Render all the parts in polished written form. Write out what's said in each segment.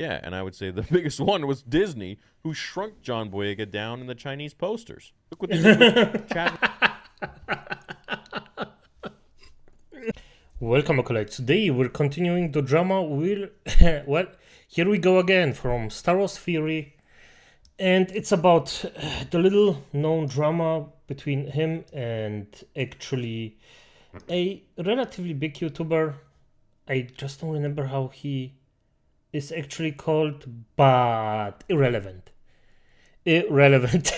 Yeah, and I would say the biggest one was Disney, who shrunk John Boyega down in the Chinese posters. Look what they did with Chad. Welcome, colleagues. Today we're continuing the drama. Well, here we go again from Star Wars Theory, and it's about the little known drama between him and actually a relatively big YouTuber. I just don't remember how he is actually called, but irrelevant. Irrelevant.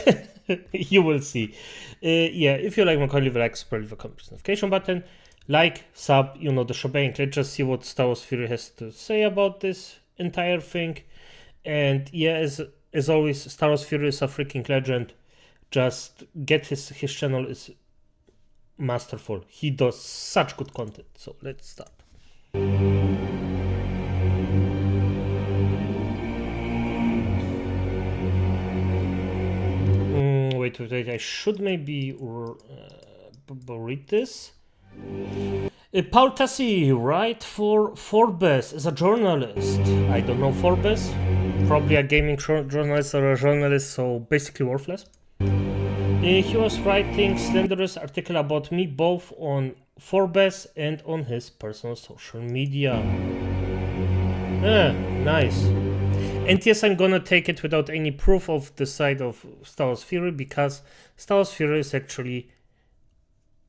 You will see. Yeah, if you like my content, leave a like, subscribe, leave a comment, notification button. Like, sub, you know the shebang. Let's just see what Star Wars Theory has to say about this entire thing. And yeah, as always, Star Wars Theory is a freaking legend. Just get his channel is masterful. He does such good content. So let's start. Wait, I should maybe read this. Paul Tassi, right for Forbes, as a journalist. I don't know Forbes. Probably a gaming journalist or a journalist, so basically worthless. He was writing slanderous article about me both on Forbes and on his personal social media. Nice. And yes, I'm gonna take it without any proof of the side of Star Wars Theory, because Star Wars Theory is actually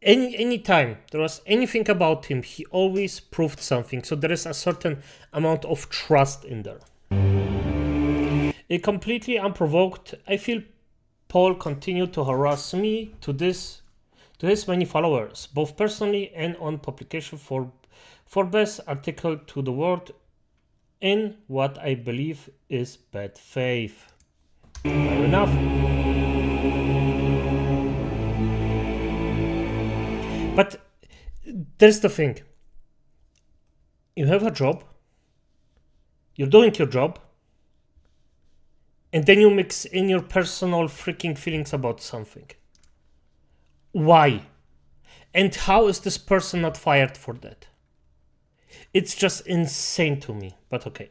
any time there was anything about him, he always proved something. So there is a certain amount of trust in there. Completely unprovoked, I feel Paul continued to harass me to his many followers, both personally and on publication for Forbes article to the world in what I believe is bad faith. Fair enough. But there's the thing. You have a job, you're doing your job, and then you mix in your personal freaking feelings about something. Why? And how is this person not fired for that? It's just insane to me, but okay.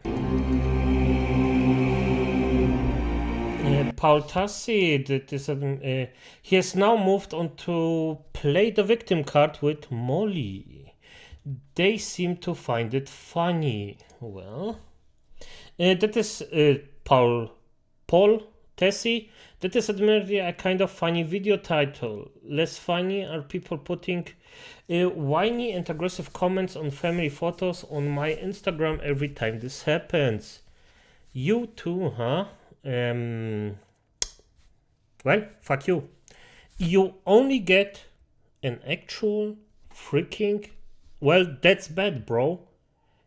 Paul Tassi, he has now moved on to play the victim card with Molly. They seem to find it funny. Well, that is Paul Tassi. That is admittedly a kind of funny video title. Less funny are people putting whiny and aggressive comments on family photos on my Instagram every time this happens. You too, huh? Well, fuck you. You only get an actual freaking... Well, that's bad, bro.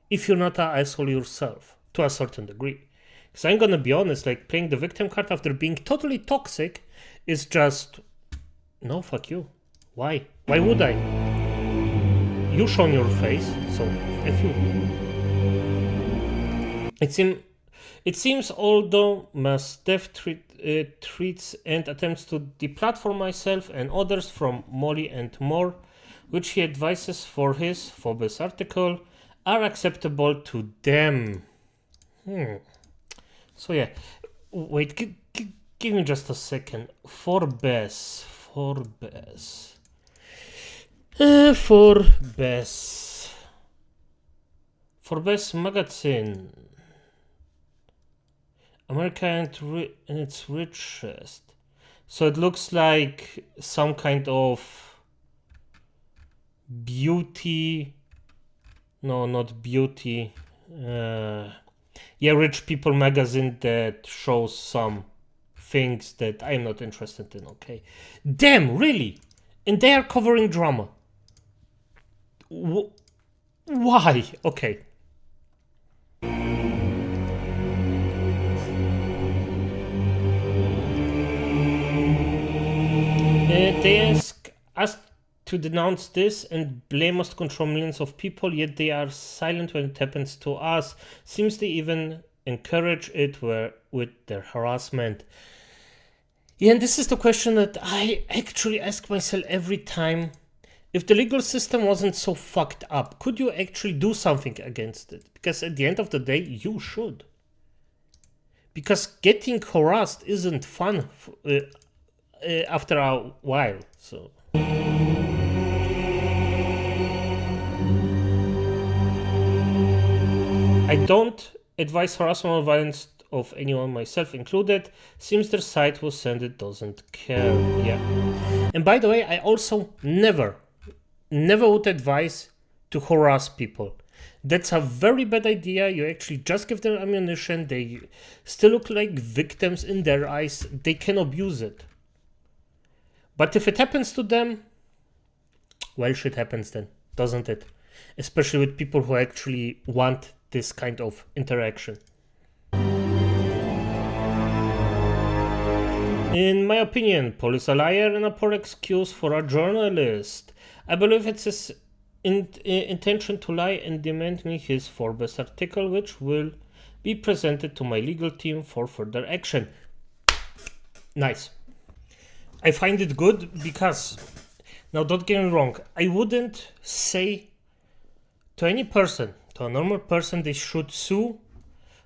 If you're not an asshole yourself, to a certain degree. Because I'm gonna be honest, like, playing the victim card after being totally toxic is just... No, fuck you. Why? Why would I? You shown your face, so F you. It seems although Mass Death treats and attempts to deplatform myself and others from Molly and more, which he advises for his Phobos article, are acceptable to them. So yeah, wait, give me just a second. Forbes magazine. America and its richest. So it looks like some kind of beauty. No, not beauty. Yeah, rich people magazine that shows some things that I'm not interested in. Okay. Damn, really? And they are covering drama. Why? Okay. They ask us to denounce this and blame us to control millions of people, yet they are silent when it happens to us. Seems they even encourage it with their harassment. Yeah, and this is the question that I actually ask myself every time. If the legal system wasn't so fucked up, could you actually do something against it? Because at the end of the day, you should. because getting harassed isn't fun after a while. So I don't advise harassment or violence of anyone, myself included. Seems their site will send it, doesn't care. Yeah. And by the way, I also never would advise to harass people. That's a very bad idea. You actually just give them ammunition. They still look like victims in their eyes. They can abuse it. But if it happens to them, well, shit happens then, doesn't it? Especially with people who actually want this kind of interaction. In my opinion, Paul is a liar and a poor excuse for a journalist. I believe it's his intention to lie and demand me his Forbes article, which will be presented to my legal team for further action. Nice. I find it good because, now don't get me wrong, I wouldn't say to any person, to a normal person, they should sue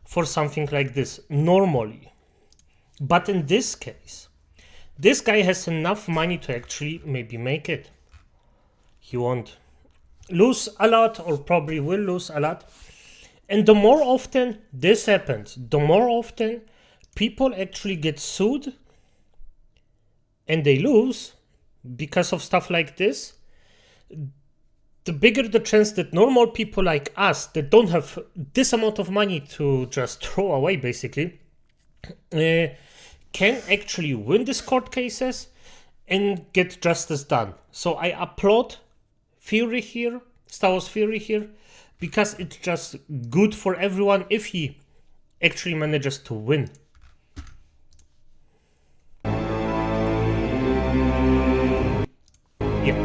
for something like this, normally. But in this case, this guy has enough money to actually maybe make it. He won't lose a lot, or probably will lose a lot. And the more often this happens, the more often people actually get sued and they lose because of stuff like this, the bigger the chance that normal people like us that don't have this amount of money to just throw away, basically, can actually win these court cases and get justice done. So I applaud Fury here, Star Wars Fury here, because it's just good for everyone if he actually manages to win. Yeah.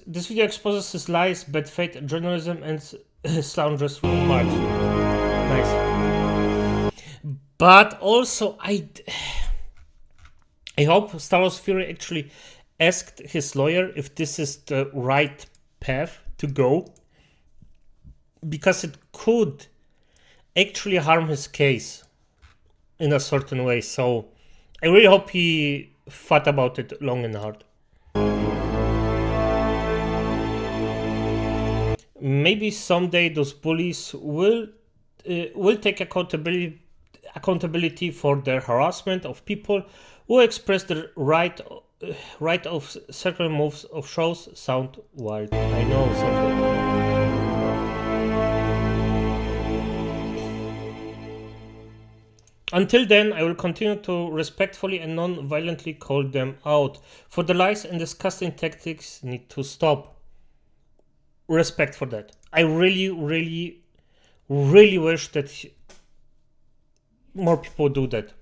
This video exposes his lies, bad faith, journalism, and slanderous remarks. Nice. But also, I hope Star Wars Fury actually asked his lawyer if this is the right path to go, because it could actually harm his case in a certain way. So I really hope he thought about it long and hard. Maybe someday those bullies will take accountability for their harassment of people who express their right of certain moves of shows. Sound wild, I know. Until then, I will continue to respectfully and non-violently call them out, for the lies and disgusting tactics need to stop. Respect for that. I really wish that more people do that.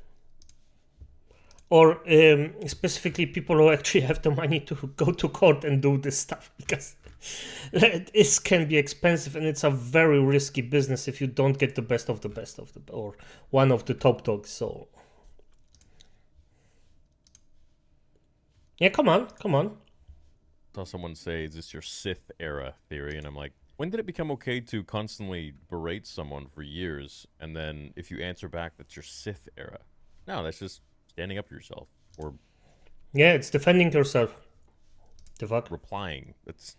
Or specifically people who actually have the money to go to court and do this stuff, because this can be expensive and it's a very risky business if you don't get the best of the or one of the top dogs. So yeah, come on. Saw someone say, "Is this your Sith era theory?" And I'm like, when did it become okay to constantly berate someone for years, and then if you answer back, that's your Sith era? No, that's just standing up for yourself, or yeah, it's defending yourself. The fuck? Replying. That's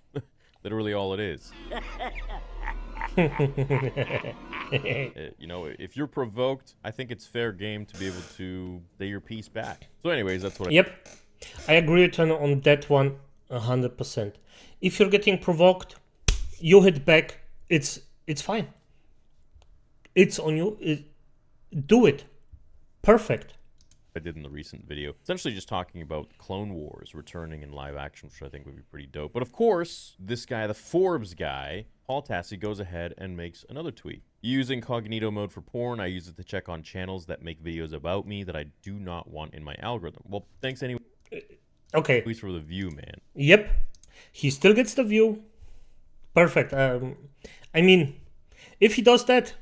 literally all it is. You know, if you're provoked, I think it's fair game to be able to say your piece back. So anyways, that's what Yep. I agree with you on that one 100%. If you're getting provoked, you hit back, it's fine. It's on you. Do it. Perfect. I did in the recent video. Essentially just talking about Clone Wars returning in live action, which I think would be pretty dope. But of course, this guy, the Forbes guy, Paul Tassi, goes ahead and makes another tweet. Use incognito mode for porn. I use it to check on channels that make videos about me that I do not want in my algorithm. Well, thanks anyway. Okay. At least for the view, man. Yep. He still gets the view. Perfect. I mean, if he does that,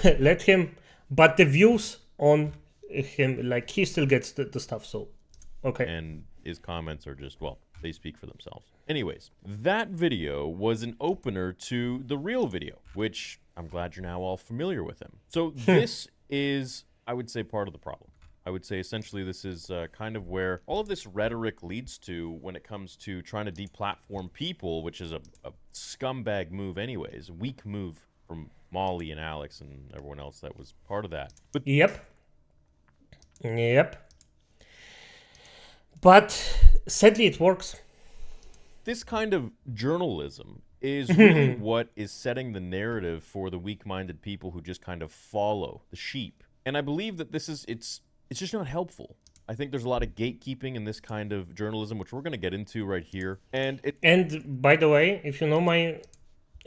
let him. But the views on him, like, he still gets the stuff. So, okay. And his comments are just, well, they speak for themselves. Anyways, that video was an opener to the real video, which I'm glad you're now all familiar with him. So this is, I would say, part of the problem. I would say essentially this is kind of where all of this rhetoric leads to when it comes to trying to deplatform people, which is a scumbag move anyways, weak move from Molly and Alex and everyone else that was part of that. But Yep. But sadly, it works. this kind of journalism is really what is setting the narrative for the weak-minded people who just kind of follow the sheep. And I believe that this is, it's just not helpful. I think there's a lot of gatekeeping in this kind of journalism, which we're going to get into right here. And by the way, if you know my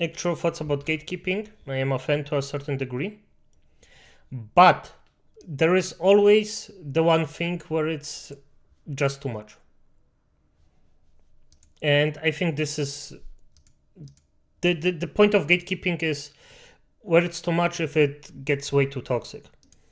actual thoughts about gatekeeping, I am a fan to a certain degree. But there is always the one thing where it's just too much. And I think this is the point of gatekeeping is where it's too much if it gets way too toxic.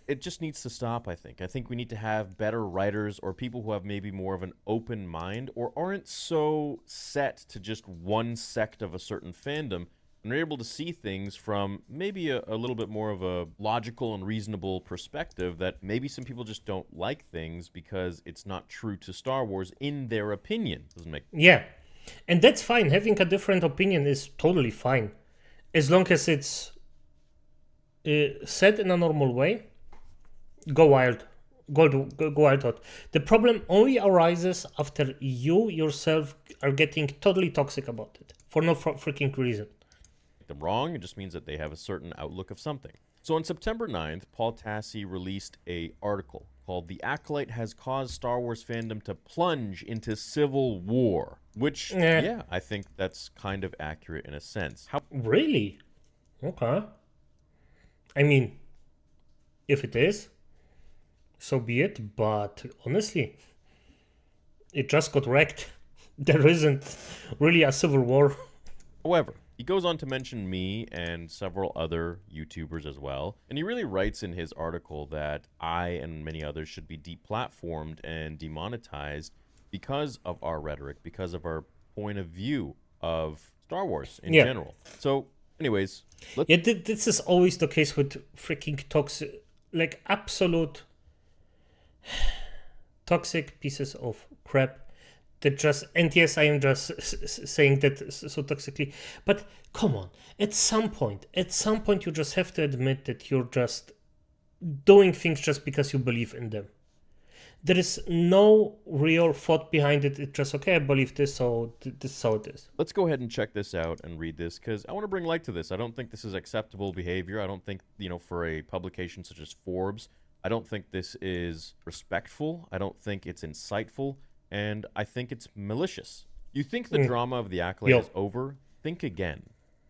It just needs to stop, I think. I think we need to have better writers or people who have maybe more of an open mind or aren't so set to just one sect of a certain fandom and are able to see things from maybe a little bit more of a logical and reasonable perspective that maybe some people just don't like things because it's not true to Star Wars in their opinion. Doesn't make Yeah. And that's fine. Having a different opinion is totally fine. As long as it's said in a normal way, go wild. Go wild out. The problem only arises after you yourself are getting totally toxic about it for no freaking reason. them wrong. It just means that they have a certain outlook of something. So on September 9th, Paul Tassi released an article called "The Acolyte Has Caused Star Wars Fandom to Plunge into Civil War," which, yeah, I think that's kind of accurate in a sense. Really? Okay. I mean, if it is, so be it, but honestly, it just got wrecked. There isn't really a civil war. However, he goes on to mention me and several other YouTubers as well, and he really writes in his article that I and many others should be deplatformed and demonetized because of our rhetoric, because of our point of view of Star Wars in general. So, anyways, this is always the case with freaking toxic, like absolute toxic pieces of crap. That just, and yes, I am just saying that so toxically, but come on, at some point you just have to admit that you're just doing things just because you believe in them. There is no real thought behind it. It's just, okay, I believe this, so this is how it is. Let's go ahead and check this out and read this, because I want to bring light to this. I don't think this is acceptable behavior. I don't think, for a publication such as Forbes, I don't think this is respectful. I don't think it's insightful. And I think it's malicious. You think the drama of the Acolyte is over? Think again.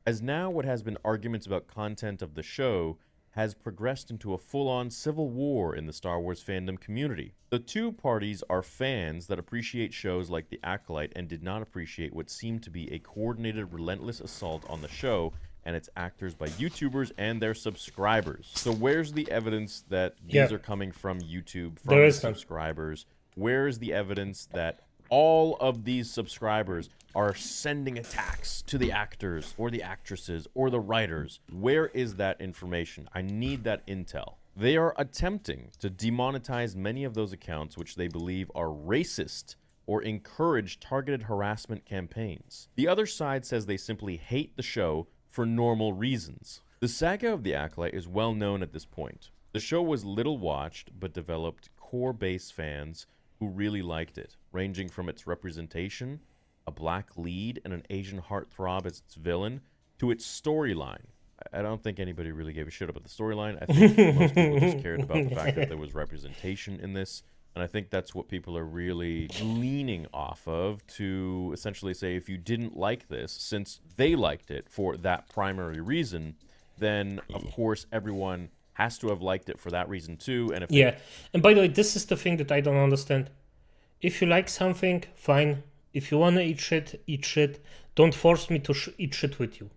As now what has been arguments about content of the show has progressed into a full-on civil war in the Star Wars fandom community. The two parties are fans that appreciate shows like The Acolyte and did not appreciate what seemed to be a coordinated, relentless assault on the show and its actors by YouTubers and their subscribers. So where's the evidence that these are coming from YouTube, from the subscribers? Where is the evidence that all of these subscribers are sending attacks to the actors or the actresses or the writers? Where is that information? I need that intel. They are attempting to demonetize many of those accounts which they believe are racist or encourage targeted harassment campaigns. The other side says they simply hate the show for normal reasons. The saga of The Acolyte is well known at this point. The show was little watched but developed core base fans who really liked it, ranging from its representation, a black lead and an Asian heartthrob as its villain, to its storyline. I don't think anybody really gave a shit about the storyline. I think most people just cared about the fact that there was representation in this, and I think that's what people are really leaning off of to essentially say, if you didn't like this, since they liked it for that primary reason, then of course everyone has to have liked it for that reason too. And if and by the way, this is the thing that I don't understand. If you like something, fine. If you want to eat shit, eat shit. Don't force me to eat shit with you.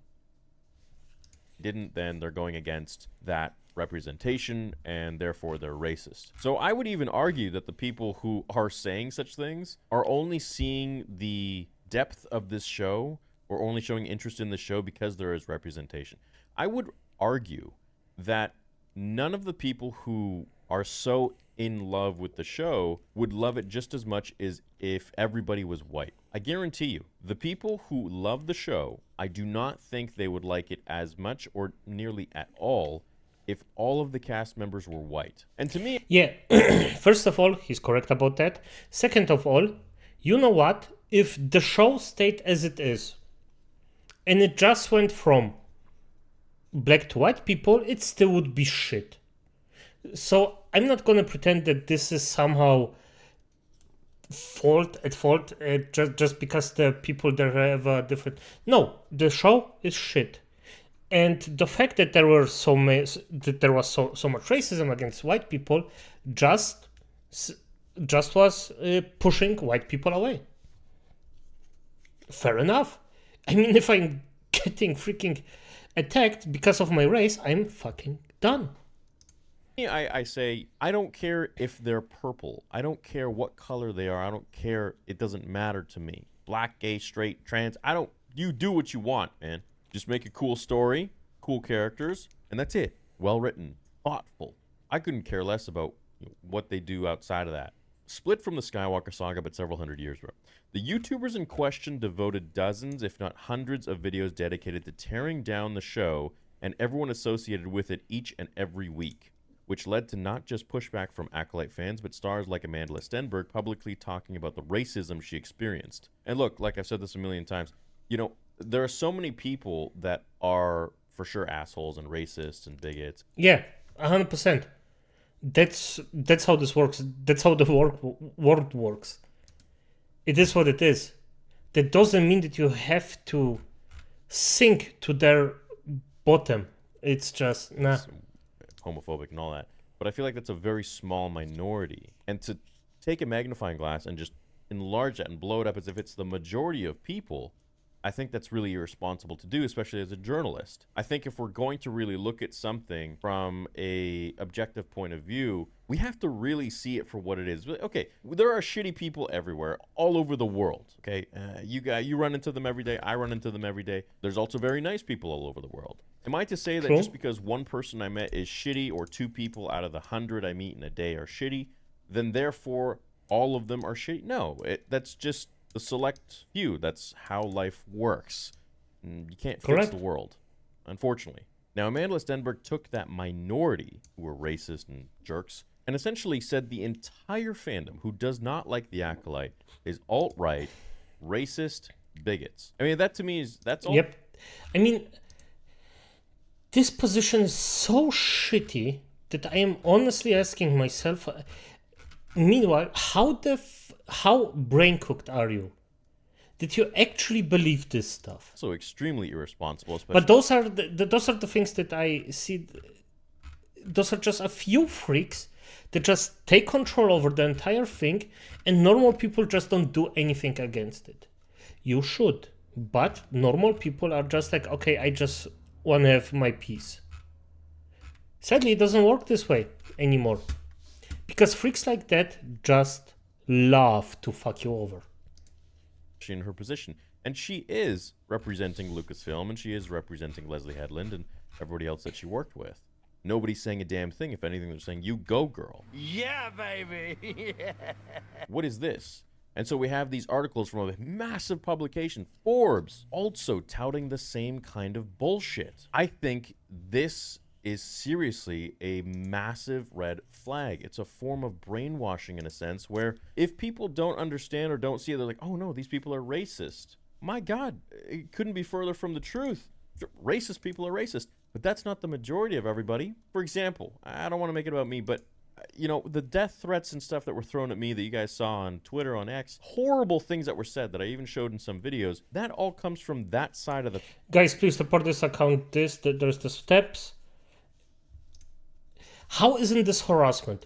Didn't, then they're going against that representation and therefore they're racist. So I would even argue that the people who are saying such things are only seeing the depth of this show or only showing interest in the show because there is representation. I would argue that none of the people who are so in love with the show would love it just as much as if everybody was white. I guarantee you, the people who love the show, I do not think they would like it as much or nearly at all if all of the cast members were white. And to me... Yeah, first of all, he's correct about that. Second of all, you know what? If the show stayed as it is, and it just went from black to white people, it still would be shit. So I'm not gonna pretend that this is somehow fault just because the people there have a different. No, the show is shit, and the fact that there were so much racism against white people just was pushing white people away. Fair enough. I mean, if I'm getting freaking attacked because of my race, I'm fucking done. I say, I don't care if they're purple. I don't care what color they are. I don't care. It doesn't matter to me. Black, gay, straight, trans. You do what you want, man. Just make a cool story, cool characters, and that's it. Well written, thoughtful. I couldn't care less about what they do outside of that. Split from the Skywalker saga, but several hundred years ago. The YouTubers in question devoted dozens, if not hundreds, of videos dedicated to tearing down the show and everyone associated with it each and every week, which led to not just pushback from Acolyte fans, but stars like Amanda Stenberg publicly talking about the racism she experienced. And look, like I've said this a million times, there are so many people that are for sure assholes and racists and bigots. Yeah, 100%. That's how this works. That's how the world works. It is what it is. That doesn't mean that you have to sink to their bottom. It's just, nah. It's homophobic and all that. But I feel like that's a very small minority. And to take a magnifying glass and just enlarge that and blow it up as if it's the majority of people, I think that's really irresponsible to do, especially as a journalist. I think if we're going to really look at something from a objective point of view, we have to really see it for what it is. Okay, there are shitty people everywhere, all over the world. Okay, you run into them every day. I run into them every day. There's also very nice people all over the world. Am I to say that just because one person I met is shitty, or two people out of the 100 I meet in a day are shitty, then therefore all of them are shitty? No, that's just the select few. That's how life works. You can't fix the world, unfortunately. Now, Amanda Stenberg took that minority who were racist and jerks and essentially said the entire fandom who does not like the Acolyte is alt-right, racist, bigots. I mean, that to me that's all. Yep. I mean, this position is so shitty that I am honestly asking myself, meanwhile, how brain cooked are you? Did you actually believe this stuff? So extremely irresponsible, especially. But those are the things that I see. Those are just a few freaks that just take control over the entire thing, and normal people just don't do anything against it. You should, but normal people are just like, okay, I just want to have my peace. Sadly, it doesn't work this way anymore, because freaks like that just love to fuck you over. In her position, and she is representing Lucasfilm, and she is representing Leslie Headland and everybody else that she worked with. Nobody's saying a damn thing. If anything, they're saying, you go, girl. Yeah, baby. Yeah. What is this? And so we have these articles from a massive publication, Forbes, also touting the same kind of bullshit. I think this is seriously a massive red flag. It's a form of brainwashing in a sense, where if people don't understand or don't see it, they're like, oh no, these people are racist. My God, it couldn't be further from the truth. Racist people are racist, but that's not the majority of everybody. For example, I don't want to make it about me, but the death threats and stuff that were thrown at me that you guys saw on Twitter, on X, horrible things that were said that I even showed in some videos, that all comes from that side of the... Guys, please support this account. There's the steps. How isn't this harassment?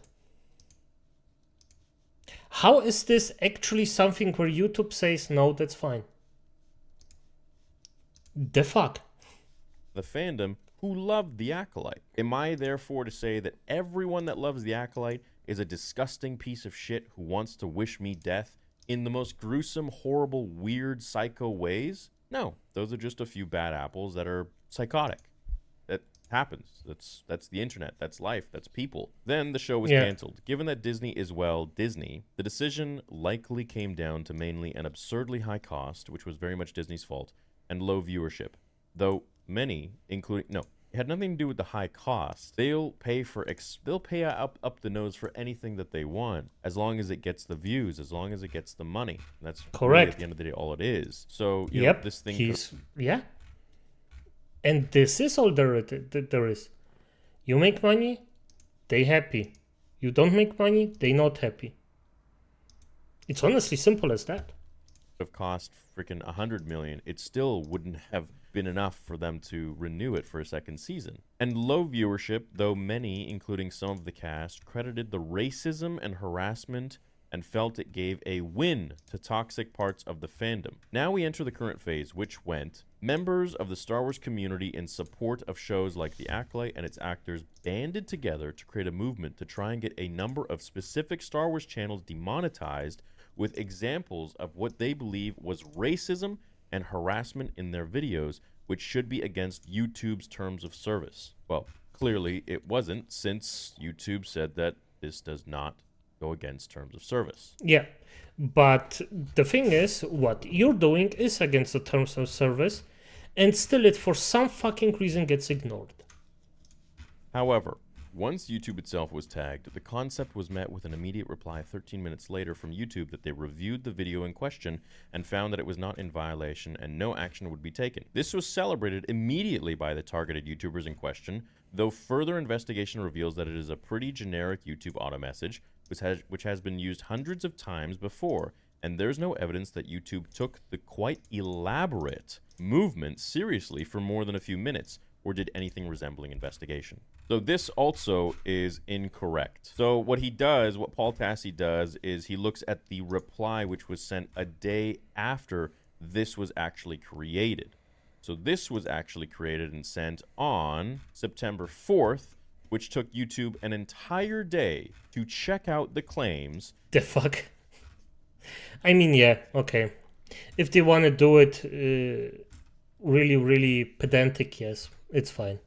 How is this actually something where YouTube says, no, that's fine? The fuck? The fandom who loved the Acolyte. Am I therefore to say that everyone that loves the Acolyte is a disgusting piece of shit who wants to wish me death in the most gruesome, horrible, weird, psycho ways? No, those are just a few bad apples that are psychotic. That happens. That's the internet. That's life. That's people. Then the show was canceled. Given that Disney is, well, Disney, the decision likely came down to mainly an absurdly high cost, which was very much Disney's fault, and low viewership. Though many, including... No, it had nothing to do with the high cost. They'll pay for... they'll pay up the nose for anything that they want, as long as it gets the views, as long as it gets the money. And that's correct. Really, at the end of the day, all it is. So, you know, this thing... Yeah. And this is all there is. You make money, they happy. You don't make money, they not happy. It's honestly simple as that. Have cost freaking $100 million, it still wouldn't have been enough for them to renew it for a second season. And low viewership, though many, including some of the cast, credited the racism and harassment and felt it gave a win to toxic parts of the fandom. Now we enter the current phase, which went: members of the Star Wars community in support of shows like The Acolyte and its actors banded together to create a movement to try and get a number of specific Star Wars channels demonetized with examples of what they believe was racism and harassment in their videos, which should be against YouTube's terms of service. Well, clearly it wasn't, since YouTube said that this does not go against terms of service. Yeah, but the thing is, what you're doing is against the terms of service, and still it for some fucking reason gets ignored. However, once YouTube itself was tagged, the concept was met with an immediate reply 13 minutes later from YouTube that they reviewed the video in question and found that it was not in violation and no action would be taken. This was celebrated immediately by the targeted YouTubers in question, though further investigation reveals that it is a pretty generic YouTube auto message, which has been used hundreds of times before, and there's no evidence that YouTube took the quite elaborate movement seriously for more than a few minutes, or did anything resembling investigation. So this also is incorrect. So what Paul Tassi does, is he looks at the reply which was sent a day after this was actually created. So this was actually created and sent on September 4th, which took YouTube an entire day to check out the claims. The fuck? I mean, yeah, okay. If they want to do it really, really pedantic, yes, it's fine.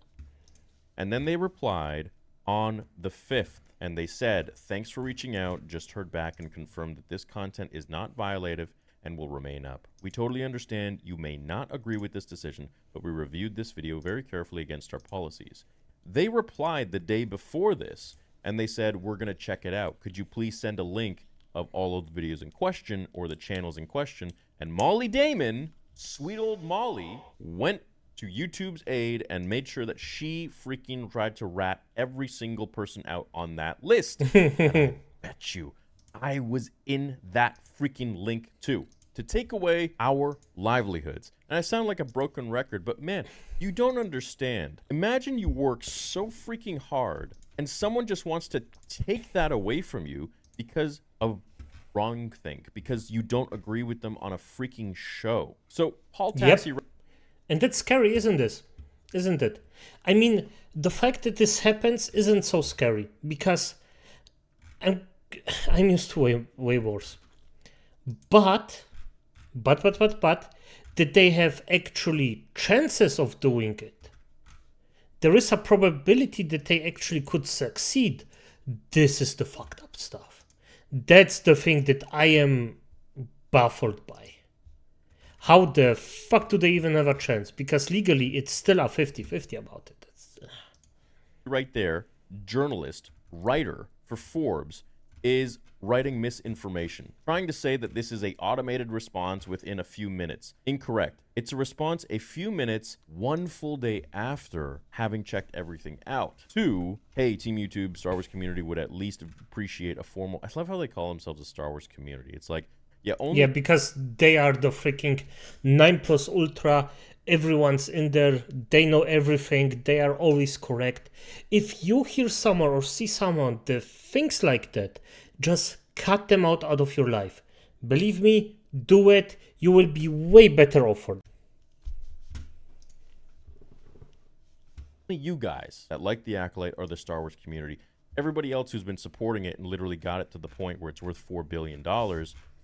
And then they replied on the 5th, and they said, "Thanks for reaching out, just heard back and confirmed that this content is not violative and will remain up. We totally understand you may not agree with this decision, but we reviewed this video very carefully against our policies." They replied the day before this, and they said, "We're going to check it out. Could you please send a link of all of the videos in question or the channels in question?" And Molly Damon, sweet old Molly, went to YouTube's aid and made sure that she freaking tried to rat every single person out on that list. I bet you I was in that freaking link too, to take away our livelihoods. And I sound like a broken record, but man, you don't understand. Imagine you work so freaking hard and someone just wants to take that away from you because of wrongthink, because you don't agree with them on a freaking show. So Paul Tassi... Yep. And that's scary, isn't it? I mean, the fact that this happens isn't so scary, because I'm used to way worse. But that they have actually chances of doing it. There is a probability that they actually could succeed. This is the fucked up stuff. That's the thing that I am baffled by. How the fuck do they even have a chance? Because legally, it's still a 50-50 about it. Right there, journalist, writer for Forbes, is writing misinformation, trying to say that this is a automated response within a few minutes. Incorrect. It's a response a few minutes, one full day after having checked everything out. 2, hey, Team YouTube, Star Wars community would at least appreciate a formal... I love how they call themselves a Star Wars community. It's like, yeah, because they are the freaking 9+ ultra. Everyone's in there. They know everything. They are always correct. If you hear someone or see someone that thinks like that, just cut them out of your life. Believe me, do it. You will be way better off for it. You guys that like the Acolyte or the Star Wars community, everybody else who's been supporting it and literally got it to the point where it's worth $4 billion,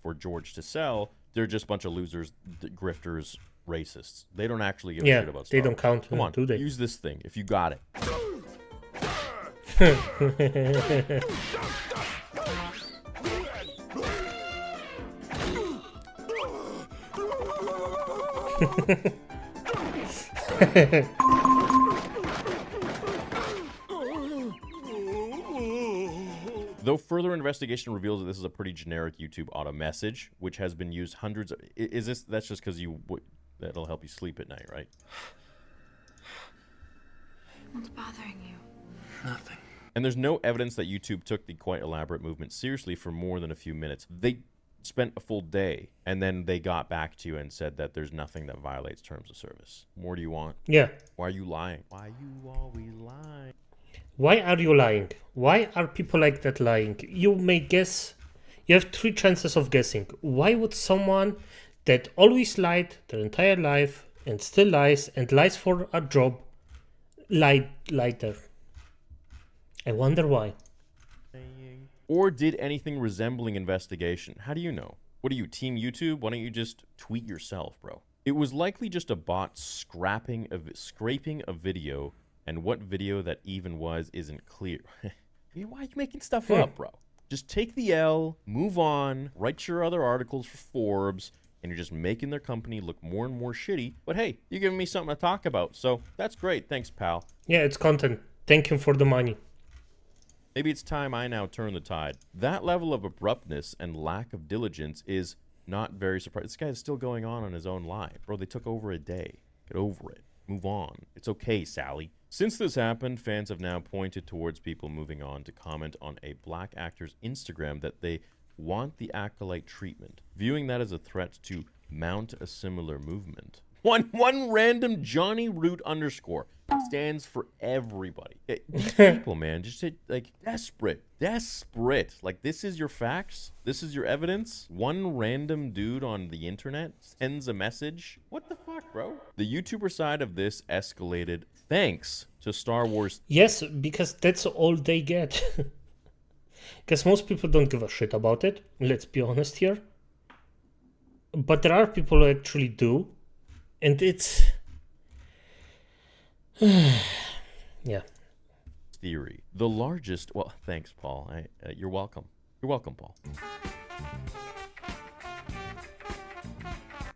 for George to sell, they're just a bunch of losers, grifters, racists. They don't actually give a Yeah, shit about Star they don't Wars. count, Come on, do they? use this thing if you got it. Though further investigation reveals that this is a pretty generic YouTube auto message, which has been used hundreds of... Is this... That's just because that'll help you sleep at night, right? What's bothering you? Nothing. And there's no evidence that YouTube took the quite elaborate movement seriously for more than a few minutes. They spent a full day, and then they got back to you and said that there's nothing that violates terms of service. More do you want? Yeah. Why are you lying? Why you always lying? Why are you lying? Why are people like that lying? You may guess. You have 3 chances of guessing. Why would someone that always lied their entire life and still lies and lies for a job lie there? I wonder why. Or did anything resembling investigation? How do you know? What are you, Team YouTube? Why don't you just tweet yourself, bro? It was likely just a bot scraping a video, and what video that even was isn't clear. Why are you making stuff up, bro? Just take the L, move on, write your other articles for Forbes, and you're just making their company look more and more shitty. But hey, you're giving me something to talk about, so that's great. Thanks, pal. Yeah, it's content. Thank him for the money. Maybe it's time I now turn the tide. That level of abruptness and lack of diligence is not very surprising. This guy is still going on his own lie. Bro, they took over a day. Get over it. Move on. It's okay, Sally. Since this happened, fans have now pointed towards people moving on to comment on a black actor's Instagram that they want the acolyte treatment, viewing that as a threat to mount a similar movement. One random Johnny Root underscore stands for everybody. These people, man, just like desperate. Like, this is your facts. This is your evidence. One random dude on the internet sends a message. What the fuck, bro? The YouTuber side of this escalated thanks to Star Wars. Yes, because that's all they get. Because most people don't give a shit about it. Let's be honest here. But there are people who actually do. And it's... yeah. Theory. The largest... Well, thanks, Paul. You're welcome. You're welcome, Paul.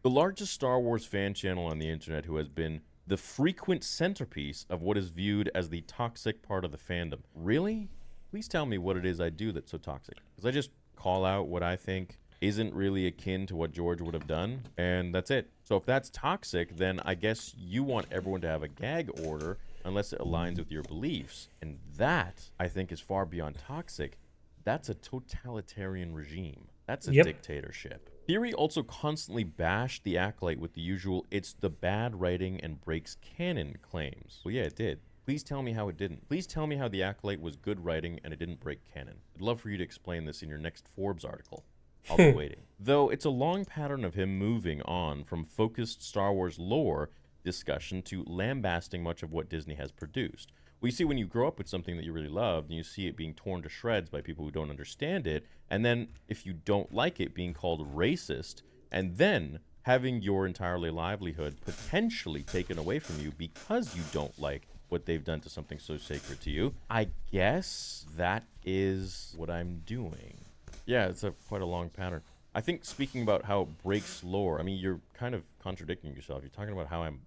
The largest Star Wars fan channel on the internet who has been the frequent centerpiece of what is viewed as the toxic part of the fandom. Really? Please tell me what it is I do that's so toxic. Because I just call out what I think isn't really akin to what George would have done, and that's it. So if that's toxic, then I guess you want everyone to have a gag order unless it aligns with your beliefs. And that, I think, is far beyond toxic. That's a totalitarian regime. That's a dictatorship. Theory also constantly bashed the Acolyte with the usual "it's the bad writing and breaks canon" claims. Well, yeah, it did. Please tell me how it didn't. Please tell me how the Acolyte was good writing and it didn't break canon. I'd love for you to explain this in your next Forbes article. I'll be waiting. Though it's a long pattern of him moving on from focused Star Wars lore discussion to lambasting much of what Disney has produced. Well, you see, when you grow up with something that you really loved and you see it being torn to shreds by people who don't understand it, and then if you don't like it, being called racist, and then having your entire livelihood potentially taken away from you because you don't like what they've done to something so sacred to you, I guess that is what I'm doing. Yeah, it's quite a long pattern. I think speaking about how it breaks lore, I mean, you're kind of contradicting yourself. You're talking about how I'm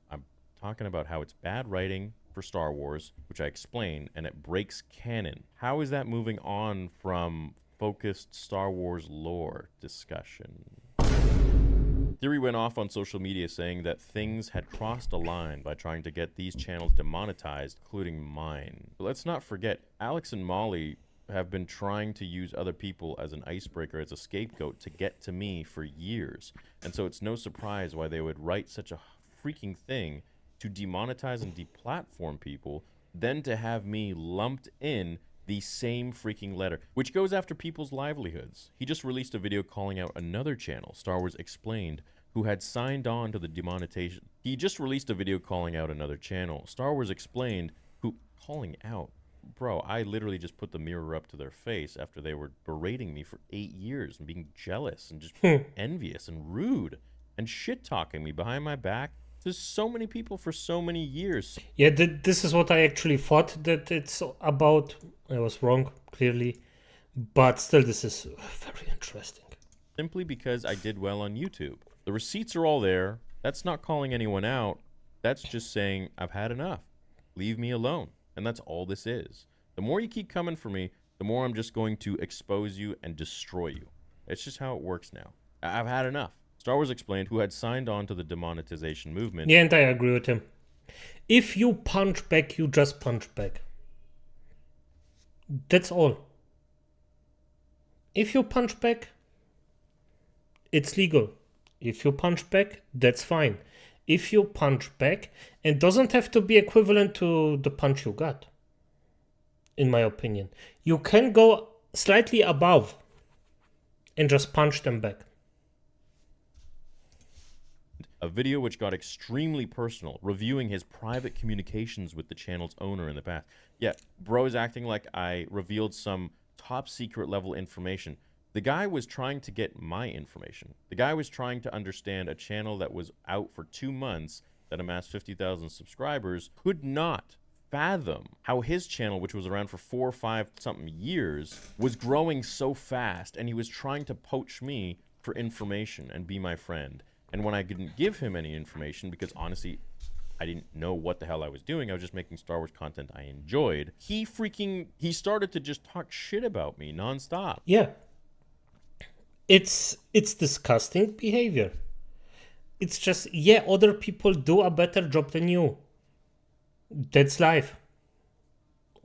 talking about how it's bad writing for Star Wars, which I explain, and it breaks canon. How is that moving on from focused Star Wars lore discussion? Theory went off on social media saying that things had crossed a line by trying to get these channels demonetized, including mine. But let's not forget, Alex and Molly have been trying to use other people as an icebreaker, as a scapegoat to get to me for years. And so it's no surprise why they would write such a freaking thing to demonetize and deplatform people, then to have me lumped in the same freaking letter, which goes after people's livelihoods. He just released a video calling out another channel, Star Wars Explained, who had signed on to the demonetization. He just released a video calling out another channel, Star Wars Explained, who calling out. bro, I literally just put the mirror up to their face after they were berating me for 8 years and being jealous and just envious and rude and shit-talking me behind my back to so many people for so many years. Yeah, this is what I actually thought that it's about. I was wrong, clearly. But still, this is very interesting. Simply because I did well on YouTube. The receipts are all there. That's not calling anyone out. That's just saying, I've had enough. Leave me alone. And that's all this is. The more you keep coming for me, the more I'm just going to expose you and destroy you. It's just how it works now. I've had enough. Star Wars Explained, who had signed on to the demonetization movement. Yeah, and I agree with him. If you punch back, you just punch back. That's all. If you punch back, it's legal. If you punch back, that's fine. If you punch back, it doesn't have to be equivalent to the punch you got, in my opinion. You can go slightly above and just punch them back. A video which got extremely personal, reviewing his private communications with the channel's owner in the past. Yeah, bro is acting like I revealed some top secret level information. The guy was trying to get my information. The guy was trying to understand a channel that was out for 2 months that amassed 50,000 subscribers, could not fathom how his channel, which was around for 4 or 5 something years, was growing so fast, and he was trying to poach me for information and be my friend. And when I didn't give him any information, because honestly, I didn't know what the hell I was doing, I was just making Star Wars content I enjoyed, he started to just talk shit about me nonstop. Yeah. It's disgusting behavior. It's just, yeah, other people do a better job than you. That's life.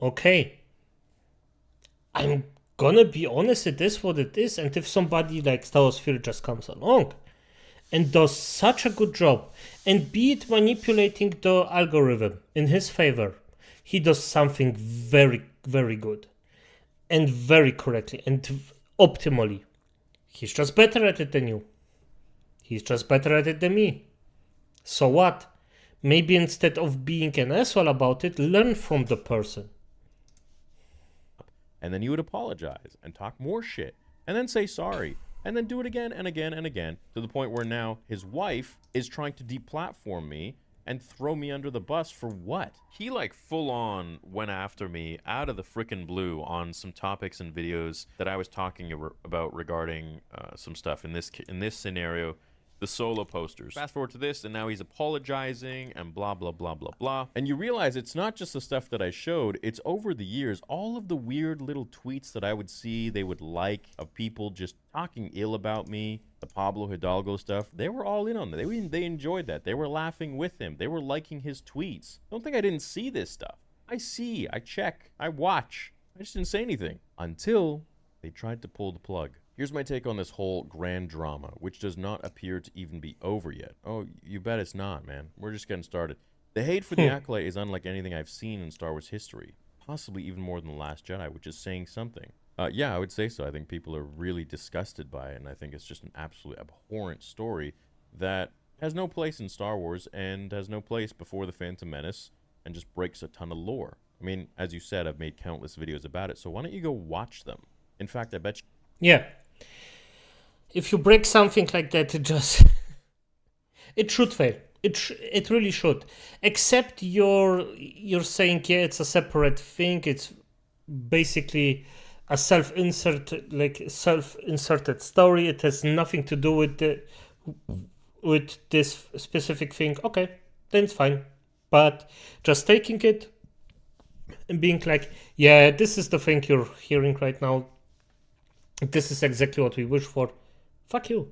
Okay. I'm gonna be honest, it is what it is, and if somebody like Star Wars Fury just comes along and does such a good job, and be it manipulating the algorithm in his favor, he does something very, very good and very correctly and optimally. He's just better at it than you. He's just better at it than me. So what? Maybe instead of being an asshole about it, learn from the person. And then he would apologize and talk more shit and then say sorry and then do it again and again and again, to the point where now his wife is trying to deplatform me and throw me under the bus for what? He like full on went after me out of the frickin' blue on some topics and videos that I was talking about regarding some stuff in this scenario, the solo posters. Fast forward to this, and now he's apologizing and blah, blah, blah, blah, blah. And you realize it's not just the stuff that I showed, it's over the years, all of the weird little tweets that I would see, they would like, of people just talking ill about me, the Pablo Hidalgo stuff. They were all in on that. They enjoyed that. They were laughing with him. They were liking his tweets. Don't think I didn't see this stuff. I see, I check, I watch. I just didn't say anything until they tried to pull the plug. Here's my take on this whole grand drama, which does not appear to even be over yet. Oh, you bet it's not, man. We're just getting started. The hate for the Acolyte is unlike anything I've seen in Star Wars history. Possibly even more than The Last Jedi, which is saying something. Yeah, I would say so. I think people are really disgusted by it, and I think it's just an absolute abhorrent story that has no place in Star Wars and has no place before The Phantom Menace and just breaks a ton of lore. I mean, as you said, I've made countless videos about it, so why don't you go watch them? In fact, I bet you... Yeah. If you break something like that, it should fail. It really should. Except you're saying, yeah, it's a separate thing. It's basically a self-inserted story. It has nothing to do with this specific thing. Okay, then it's fine. But just taking it and being like, yeah, this is the thing you're hearing right now. This is exactly what we wish for. Fuck you.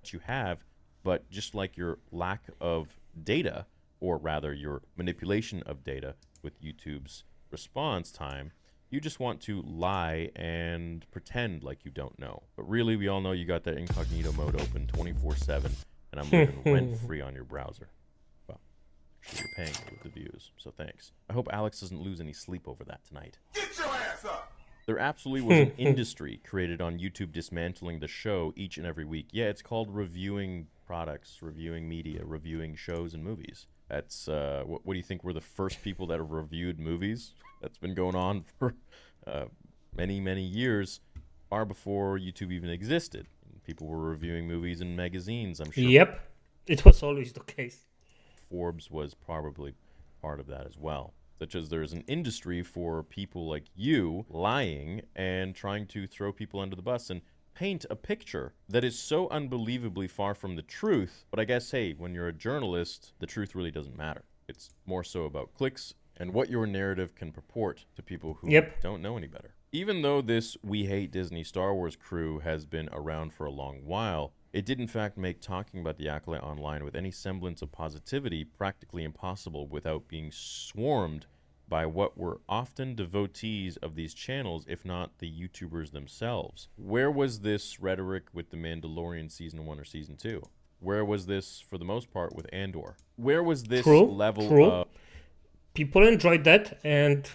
You have, but just like your lack of data, or rather your manipulation of data with YouTube's response time, you just want to lie and pretend like you don't know. But really, we all know you got that incognito mode open 24/7, and I'm living rent-free on your browser. Well, actually, you're paying me with the views, so thanks. I hope Alex doesn't lose any sleep over that tonight. Get your ass up! There absolutely was an industry created on YouTube dismantling the show each and every week. Yeah, it's called reviewing products, reviewing media, reviewing shows and movies. That's what do you think were the first people that have reviewed movies? That's been going on for many, many years, far before YouTube even existed. People were reviewing movies in magazines, I'm sure. Yep, it was always the case. Forbes was probably part of that as well. Such as there's an industry for people like you lying and trying to throw people under the bus and paint a picture that is so unbelievably far from the truth. But I guess, hey, when you're a journalist, the truth really doesn't matter. It's more so about clicks and what your narrative can purport to people who don't know any better. Even though this We Hate Disney Star Wars crew has been around for a long while, it did in fact make talking about the Acolyte online with any semblance of positivity practically impossible without being swarmed by what were often devotees of these channels, if not the YouTubers themselves. Where was this rhetoric with The Mandalorian Season 1 or Season 2? Where was this, for the most part, with Andor? Where was this level of... People enjoyed that, and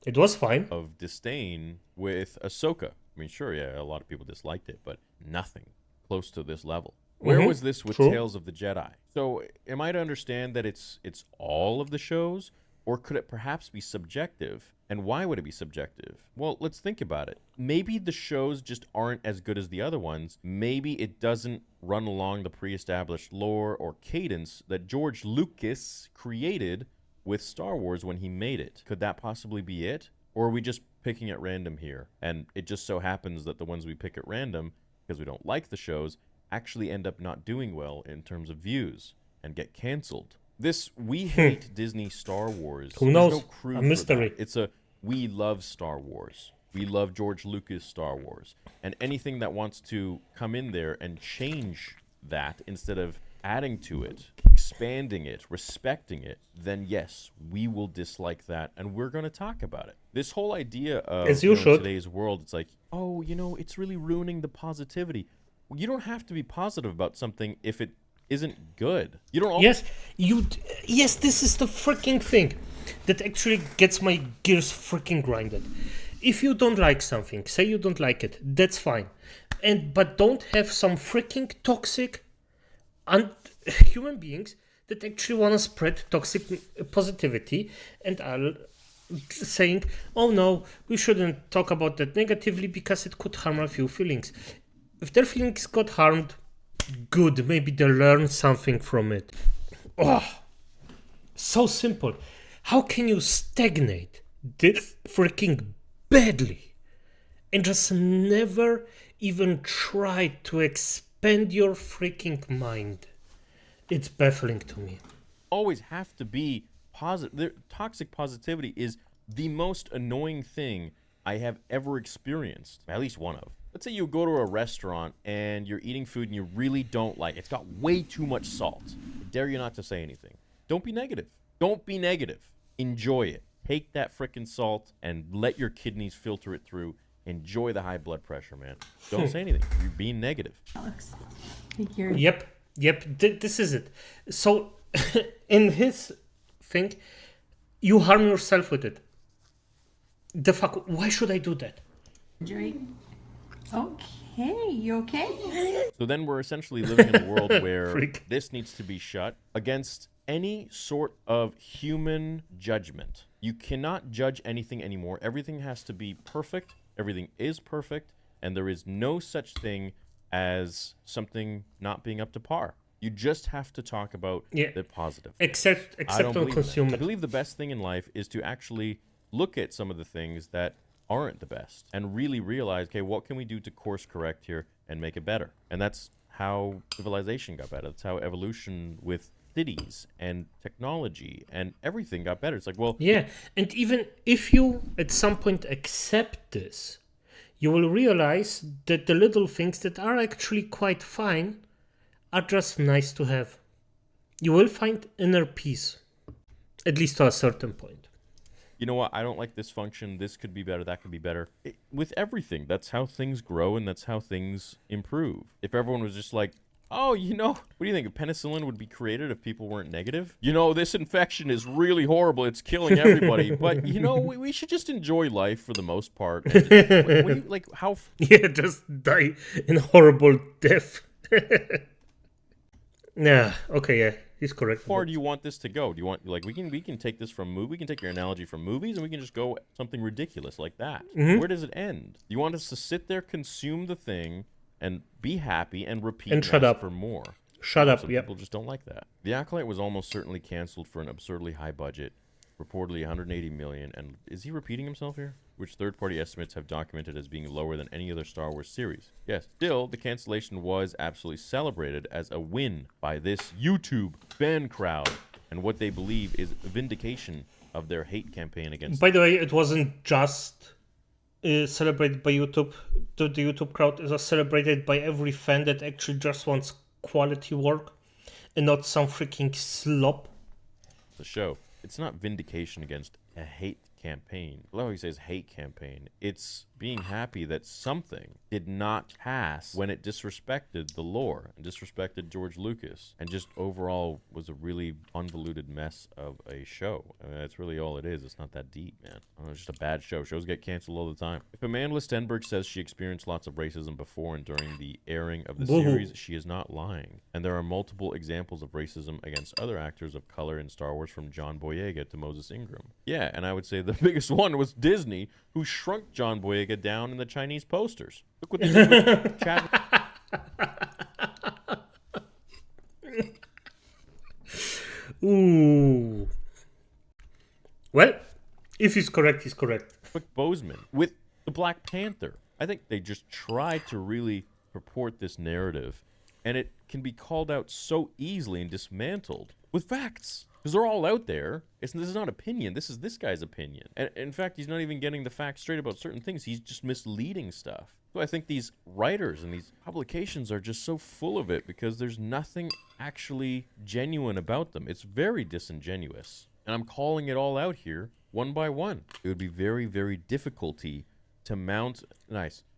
it was fine. ...of disdain with Ahsoka? I mean, sure, yeah, a lot of people disliked it, but nothing close to this level. Where was this with Tales of the Jedi? So, am I to understand that it's all of the shows? Or could it perhaps be subjective? And why would it be subjective? Well, let's think about it. Maybe the shows just aren't as good as the other ones. Maybe it doesn't run along the pre-established lore or cadence that George Lucas created with Star Wars when he made it. Could that possibly be it? Or are we just picking at random here? And it just so happens that the ones we pick at random, because we don't like the shows, actually end up not doing well in terms of views and get canceled. This We Hate Disney Star Wars. Who knows? No crew a mystery. It's a we love Star Wars. We love George Lucas Star Wars. And anything that wants to come in there and change that instead of adding to it, expanding it, respecting it, then yes, we will dislike that and we're going to talk about it. This whole idea of today's world, it's like, oh, it's really ruining the positivity. You don't have to be positive about something if it isn't good. You don't Yes, this is the freaking thing that actually gets my gears freaking grinded. If you don't like something, say you don't like it, that's fine. But don't have some freaking toxic human beings that actually want to spread toxic positivity and are saying, oh no, we shouldn't talk about that negatively because it could harm a few feelings. If their feelings got harmed, good, maybe they learn something from it. Oh, so simple. How can you stagnate this freaking badly and just never even try to expand your freaking mind? It's baffling to me. Always have to be positive. Toxic positivity is the most annoying thing I have ever experienced, at least one of. Let's say you go to a restaurant and you're eating food and you really don't like it. It's got way too much salt. I dare you not to say anything. Don't be negative. Don't be negative. Enjoy it. Take that frickin' salt and let your kidneys filter it through. Enjoy the high blood pressure, man. Don't say anything. You're being negative. Alex, Yep. This is it. So, in his thing, you harm yourself with it. The fuck? Why should I do that? Jerry. Okay, you okay? So then we're essentially living in a world where this needs to be shut against any sort of human judgment. You cannot judge anything anymore. Everything has to be perfect. Everything is perfect. And there is no such thing as something not being up to par. You just have to talk about the positive. Except on consumer. I believe the best thing in life is to actually look at some of the things that aren't the best and really realize, okay, what can we do to course correct here and make it better? And that's how civilization got better. That's how evolution with cities and technology and everything got better. It's like, well... Yeah, and even if you at some point accept this, you will realize that the little things that are actually quite fine are just nice to have. You will find inner peace, at least to a certain point. You know what, I don't like this function, this could be better, that could be better. With everything, that's how things grow and that's how things improve. If everyone was just like, oh, what do you think, penicillin would be created if people weren't negative? This infection is really horrible, it's killing everybody, but, we should just enjoy life for the most part. And how... Yeah, just die in horrible death. Yeah. Okay. Yeah, he's correct. How far do you want this to go? Do you want like we can take this from movie? We can take your analogy from movies, and we can just go something ridiculous like that. Where does it end? You want us to sit there, consume the thing, and be happy, and repeat And shut ask up. for more? Shut up. Some Yep. people just don't like that. The Acolyte was almost certainly canceled for an absurdly high budget, reportedly 180 million. And is he repeating himself here? Which third-party estimates have documented as being lower than any other Star Wars series. Yes, still, the cancellation was absolutely celebrated as a win by this YouTube fan crowd, and what they believe is vindication of their hate campaign against. By the way, it wasn't just celebrated by YouTube. The YouTube crowd is celebrated by every fan that actually just wants quality work and not some freaking slop. The show. It's not vindication against a hate campaign. I love how he says hate campaign. It's being happy that something did not pass when it disrespected the lore and disrespected George Lucas and just overall was a really convoluted mess of a show. I mean, that's really all it is. It's not that deep, man. It's just a bad show. Shows get canceled all the time. If Amanda Stenberg says she experienced lots of racism before and during the airing of the series, she is not lying. And there are multiple examples of racism against other actors of color in Star Wars, from John Boyega to Moses Ingram. Yeah, and I would say the biggest one was Disney, who shrunk John Boyega down in the Chinese posters. Look what they did with Chad. Ooh. Well, if he's correct, he's correct. Boseman with the Black Panther. I think they just tried to really purport this narrative, and it can be called out so easily and dismantled with facts. Because they're all out there. This is not opinion. This is this guy's opinion. And in fact, he's not even getting the facts straight about certain things. He's just misleading stuff. So I think these writers and these publications are just so full of it because there's nothing actually genuine about them. It's very disingenuous. And I'm calling it all out here, one by one. It would be very, very difficult to mount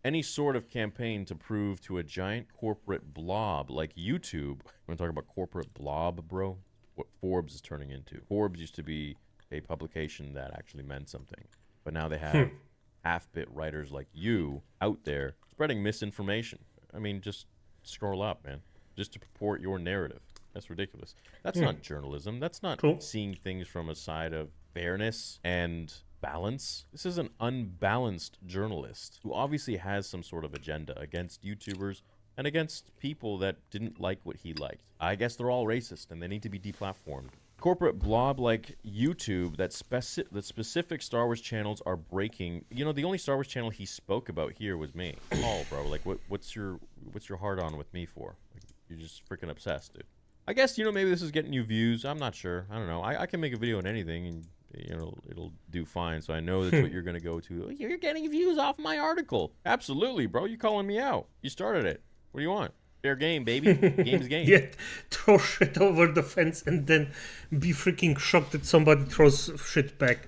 any sort of campaign to prove to a giant corporate blob like YouTube. I'm going to talk about corporate blob, bro. What Forbes is turning into. Forbes used to be a publication that actually meant something, but now they have half-bit writers like you out there spreading misinformation. I mean, just scroll up, man, just to purport your narrative. That's ridiculous. That's not journalism. That's not seeing things from a side of fairness and balance. This is an unbalanced journalist who obviously has some sort of agenda against YouTubers and against people that didn't like what he liked. I guess they're all racist, and they need to be deplatformed. Corporate blob like YouTube that specific Star Wars channels are breaking. You know, the only Star Wars channel he spoke about here was me. Oh, bro, like what's your hard on with me for? Like, you're just freaking obsessed, dude. I guess, you know, maybe this is getting you views. I'm not sure. I don't know. I can make a video on anything, and you know, it'll do fine. So I know that's what you're gonna go to. You're getting views off my article. Absolutely, bro. You're calling me out. You started it. What do you want? Fair game, baby. Game's game. Yeah, throw shit over the fence and then be freaking shocked that somebody throws shit back.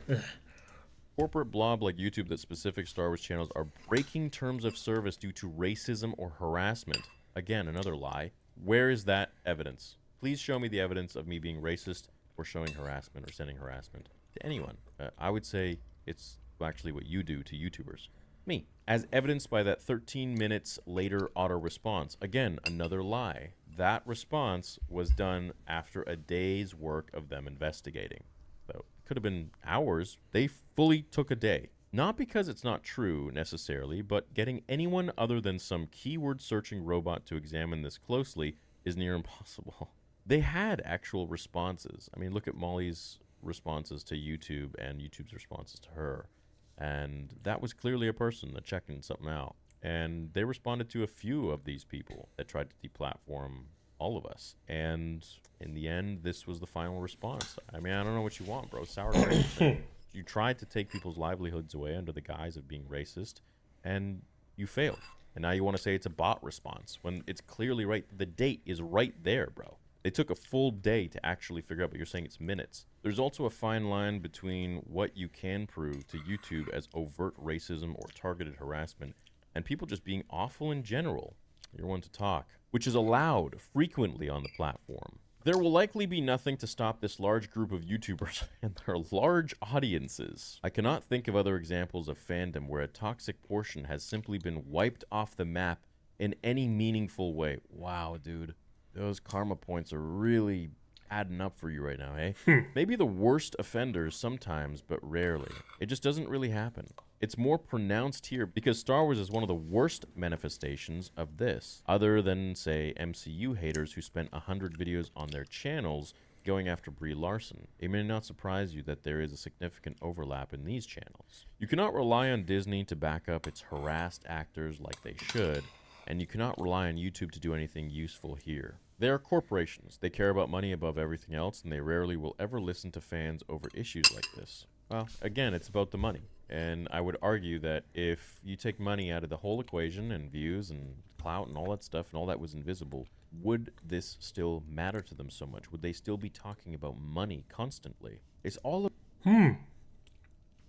Corporate blob like YouTube that specific Star Wars channels are breaking terms of service due to racism or harassment. Again, another lie. Where is that evidence? Please show me the evidence of me being racist or showing harassment or sending harassment to anyone. I would say it's actually what you do to YouTubers. Me, as evidenced by that 13 minutes later auto response. Again, another lie. That response was done after a day's work of them investigating. So it could have been hours. They fully took a day. Not because it's not true necessarily, but getting anyone other than some keyword searching robot to examine this closely is near impossible. They had actual responses. I mean, look at Molly's responses to YouTube and YouTube's responses to her. And that was clearly a person that checking something out. And they responded to a few of these people that tried to deplatform all of us. And in the end, this was the final response. I mean, I don't know what you want, bro. Sour cream. You tried to take people's livelihoods away under the guise of being racist, and you failed. And now you want to say it's a bot response when it's clearly right. The date is right there, bro. They took a full day to actually figure out, but you're saying it's minutes. There's also a fine line between what you can prove to YouTube as overt racism or targeted harassment and people just being awful in general. You're one to talk, which is allowed frequently on the platform. There will likely be nothing to stop this large group of YouTubers and their large audiences. I cannot think of other examples of fandom where a toxic portion has simply been wiped off the map in any meaningful way. Wow, dude. those karma points are really adding up for you right now, eh? Maybe the worst offenders sometimes, but rarely. It just doesn't really happen. It's more pronounced here because Star Wars is one of the worst manifestations of this, other than, say, MCU haters who spent 100 videos on their channels going after Brie Larson. It may not surprise you that there is a significant overlap in these channels. You cannot rely on Disney to back up its harassed actors like they should, and you cannot rely on YouTube to do anything useful here. They are corporations. They care about money above everything else, and they rarely will ever listen to fans over issues like this. Well, again, it's about the money. And I would argue that if you take money out of the whole equation and views and clout and all that stuff and all that was invisible, would this still matter to them so much? Would they still be talking about money constantly? It's all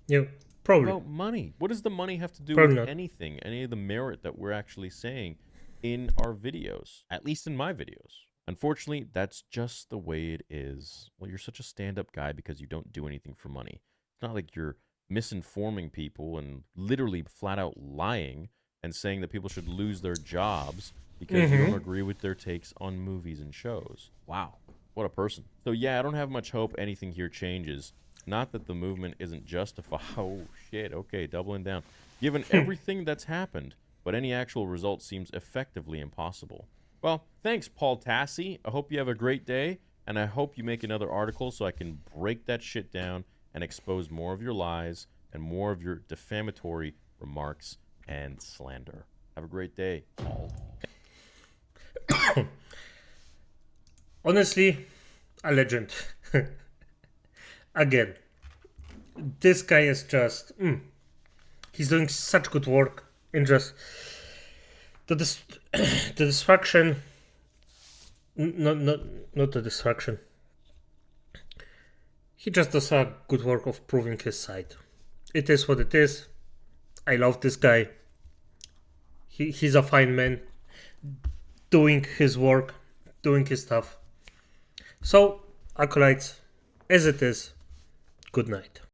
Yeah, probably. about money. What does the money have to do Probably with not. anything? Any of the merit that we're actually saying in our videos? At least in my videos. Unfortunately, that's just the way it is. Well, you're such a stand-up guy because you don't do anything for money. It's not like you're misinforming people and literally flat out lying and saying that people should lose their jobs because you don't agree with their takes on movies and shows. Wow, what a person. So yeah, I don't have much hope anything here changes. Not that the movement isn't justified. Oh shit, okay, doubling down. Given everything that's happened, but any actual result seems effectively impossible. Well, thanks, Paul Tassi. I hope you have a great day, and I hope you make another article so I can break that shit down and expose more of your lies and more of your defamatory remarks and slander. Have a great day, Paul. Honestly, a legend. Again, this guy is just... he's doing such good work in just... The distraction... Not the distraction. He just does a good work of proving his side. It is what it is. I love this guy. He's a fine man. Doing his work. Doing his stuff. So, acolytes, as it is, good night.